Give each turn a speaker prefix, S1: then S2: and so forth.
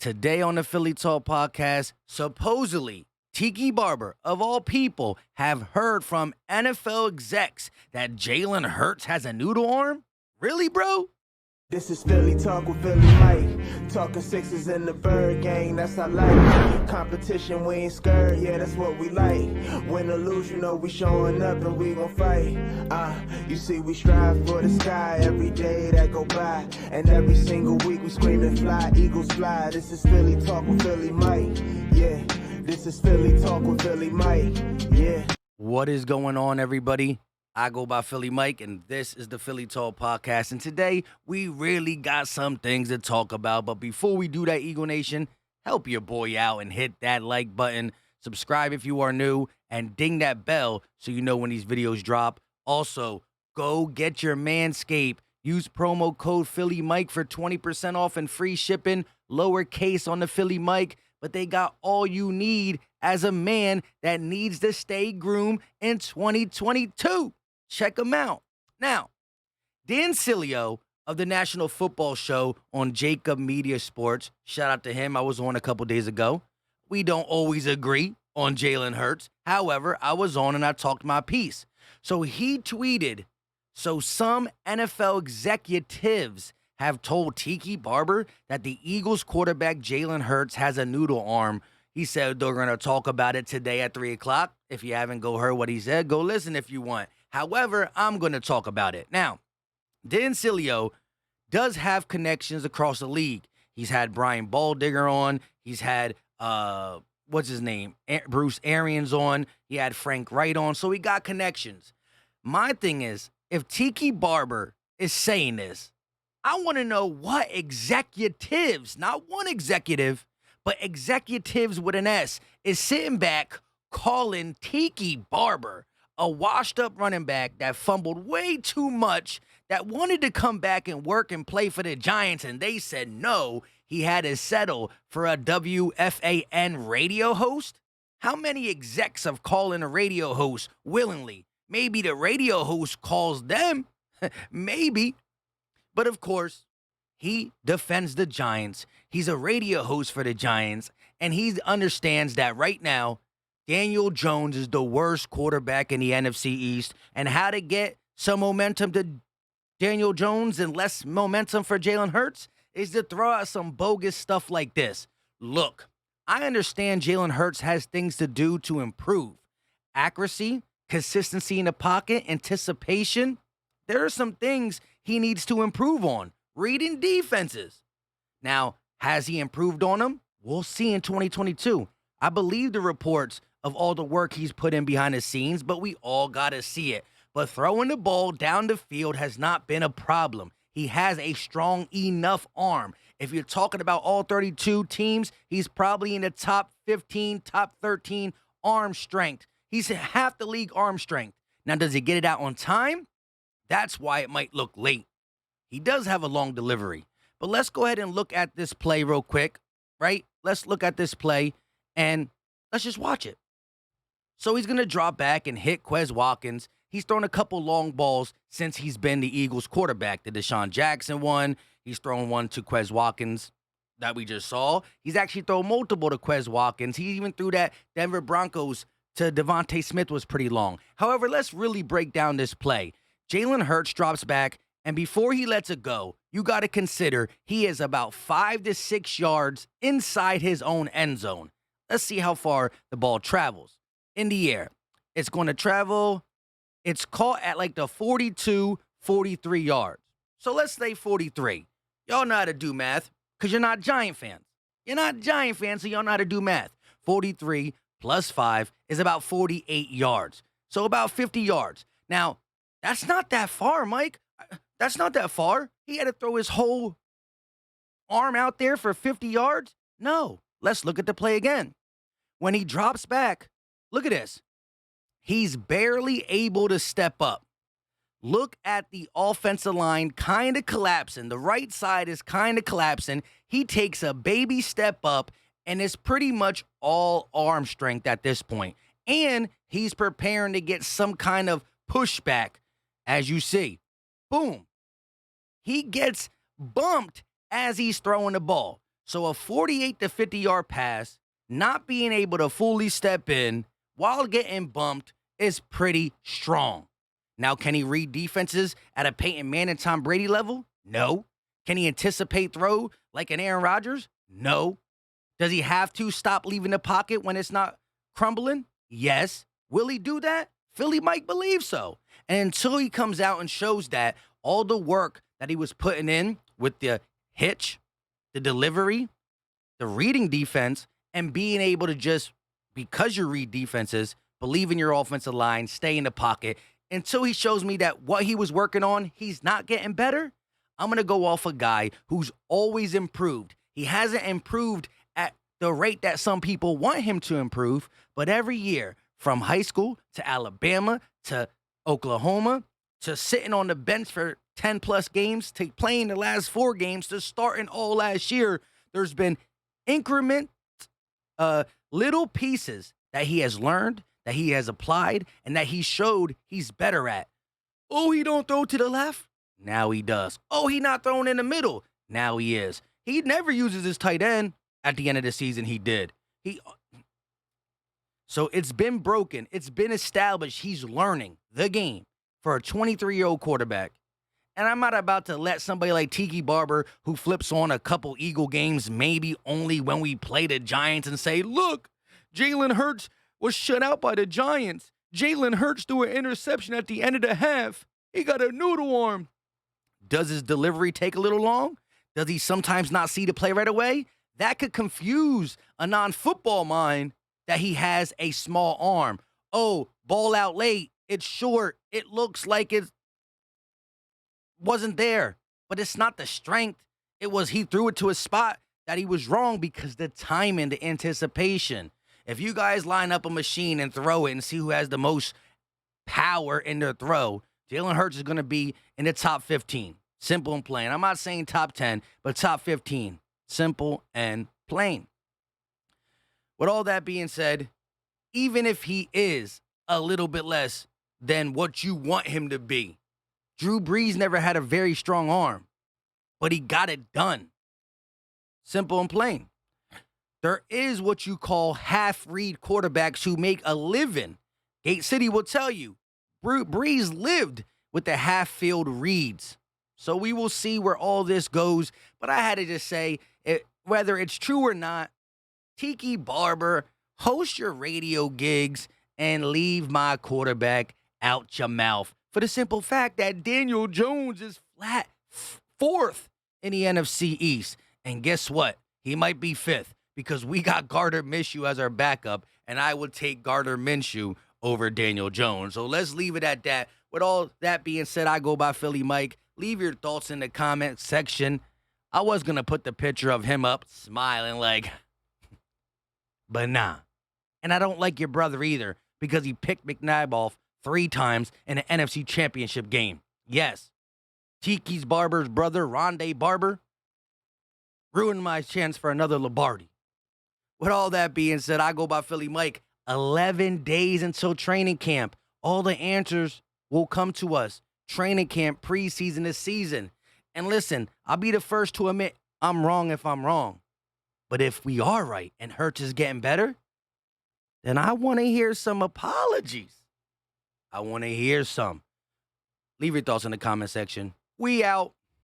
S1: Today on the Philly Talk podcast, supposedly Tiki Barber, of all people, have heard from NFL execs that Jalen Hurts has a noodle arm? Really, bro?
S2: This is Philly Talk with Philly Mike. Talking sixes in the bird gang, that's I like. Competition, we ain't scared, yeah, that's what we like. Win or lose, you know we showing up and we gon' fight. You see we strive for the sky every day that go by. And every single week we scream and fly, eagles fly. This is Philly Talk with Philly Mike, yeah. This is Philly Talk with Philly Mike, yeah.
S1: What is going on, everybody? I go by Philly Mike, and this is the Philly Talk podcast. And today, we really got some things to talk about. But before we do that, Eagle Nation, help your boy out and hit that like button. Subscribe if you are new, and ding that bell so you know when these videos drop. Also, go get your Manscaped. Use promo code Philly Mike for 20% off and free shipping, lowercase on the Philly Mike. But they got all you need as a man that needs to stay groomed in 2022. Check them out. Now, Dan Sileo of the National Football Show on Jacob Media Sports, shout out to him. I was on a couple days ago. We don't always agree on Jalen Hurts. However, I was on and I talked my piece. So he tweeted, so some NFL executives have told Tiki Barber that the Eagles quarterback Jalen Hurts has a noodle arm. He said they're going to talk about it today at 3 o'clock. If you haven't heard what he said, go listen if you want. However, I'm going to talk about it. Now, Dan Sileo does have connections across the league. He's had Brian Baldinger on. He's had, what's his name? Bruce Arians on. He had Frank Wright on. So he got connections. My thing is, if Tiki Barber is saying this, I want to know what executives, not one executive, but executives with an S, is sitting back calling Tiki Barber a washed-up running back that fumbled way too much, that wanted to come back and work and play for the Giants, and they said no, he had to settle for a WFAN radio host? How many execs have called in a radio host willingly? Maybe the radio host calls them. Maybe. But, of course, he defends the Giants. He's a radio host for the Giants, and he understands that right now, Daniel Jones is the worst quarterback in the NFC East, and how to get some momentum to Daniel Jones and less momentum for Jalen Hurts is to throw out some bogus stuff like this. Look, I understand Jalen Hurts has things to do to improve. Accuracy, consistency in the pocket, anticipation. There are some things he needs to improve on. Reading defenses. Now, has he improved on them? We'll see in 2022. I believe the reports of all the work he's put in behind the scenes, but we all got to see it. But throwing the ball down the field has not been a problem. He has a strong enough arm. If you're talking about all 32 teams, he's probably in the top 15, top 13 arm strength. He's half the league arm strength. Now, does he get it out on time? That's why it might look late. He does have a long delivery. But let's go ahead and look at this play real quick, right? Let's look at this play, and let's just watch it. So he's going to drop back and hit Quez Watkins. He's thrown a couple long balls since he's been the Eagles quarterback. The Deshaun Jackson one. He's thrown one to Quez Watkins that we just saw. He's actually thrown multiple to Quez Watkins. He even threw that Denver Broncos to Devontae Smith was pretty long. However, let's really break down this play. Jalen Hurts drops back, and before he lets it go, you got to consider he is about 5 to 6 yards inside his own end zone. Let's see how far the ball travels. In the air, it's going to travel. It's caught at like the 42, 43 yards. So let's say 43. Y'all know how to do math because you're not Giant fans. You're not Giant fans, so y'all know how to do math. 43 plus 5 is about 48 yards. So about 50 yards. Now, that's not that far, Mike. That's not that far. He had to throw his whole arm out there for 50 yards? No. Let's look at the play again. When he drops back, look at this. He's barely able to step up. Look at the offensive line kind of collapsing. The right side is kind of collapsing. He takes a baby step up, and it's pretty much all arm strength at this point. And he's preparing to get some kind of pushback, as you see. Boom. He gets bumped as he's throwing the ball. So a 48 to 50-yard pass, not being able to fully step in while getting bumped is pretty strong. Now, can he read defenses at a Peyton Manning, Tom Brady level? No. Can he anticipate throw like an Aaron Rodgers? No. Does he have to stop leaving the pocket when it's not crumbling? Yes. Will he do that? Philly Mike believes so. And until he comes out and shows that all the work that he was putting in with the hitch, the delivery, the reading defense, and being able to just, because you read defenses, believe in your offensive line, stay in the pocket, until he shows me that what he was working on, he's not getting better, I'm going to go off a guy who's always improved. He hasn't improved at the rate that some people want him to improve, but every year, from high school to Alabama to Oklahoma to sitting on the bench for 10-plus games to playing the last 4 games to starting all last year, there's been increment, little pieces that he has learned, that he has applied, and that he showed he's better at. Oh, he don't throw to the left? Now he does. Oh, he not throwing in the middle? Now he is. He never uses his tight end. At the end of the season, he did. So it's been broken. It's been established. He's learning the game for a 23-year-old quarterback. And I'm not about to let somebody like Tiki Barber, who flips on a couple Eagle games, maybe only when we play the Giants, and say, look, Jalen Hurts was shut out by the Giants. Jalen Hurts threw an interception at the end of the half. He got a noodle arm. Does his delivery take a little long? Does he sometimes not see the play right away? That could confuse a non-football mind that he has a small arm. Oh, ball out late. It's short. It looks like it wasn't there. But it's not the strength. It was he threw it to a spot that he was wrong because the timing, the anticipation. If you guys line up a machine and throw it and see who has the most power in their throw, Jalen Hurts is going to be in the top 15. Simple and plain. I'm not saying top 10, but top 15. Simple and plain. With all that being said, even if he is a little bit less than what you want him to be, Drew Brees never had a very strong arm, but he got it done. Simple and plain. There is what you call half-read quarterbacks who make a living. Gate City will tell you, Brees lived with the half-field reads. So we will see where all this goes. But I had to just say, whether it's true or not, Tiki Barber, host your radio gigs and leave my quarterback out your mouth. For the simple fact that Daniel Jones is flat 4th in the NFC East. And guess what? He might be 5th because we got Gardner Minshew as our backup, and I would take Gardner Minshew over Daniel Jones. So let's leave it at that. With all that being said, I go by Philly Mike. Leave your thoughts in the comment section. I was going to put the picture of him up smiling like, but nah. And I don't like your brother either because he picked McNabb off 3 times in an NFC Championship game. Yes, Tiki's Barber's brother, Rondé Barber, ruined my chance for another Lombardi. With all that being said, I go by Philly Mike. 11 days until training camp. All the answers will come to us. Training camp, preseason, this season. And listen, I'll be the first to admit I'm wrong if I'm wrong. But if we are right and Hurts is getting better, then I want to hear some apologies. I want to hear some. Leave your thoughts in the comment section. We out.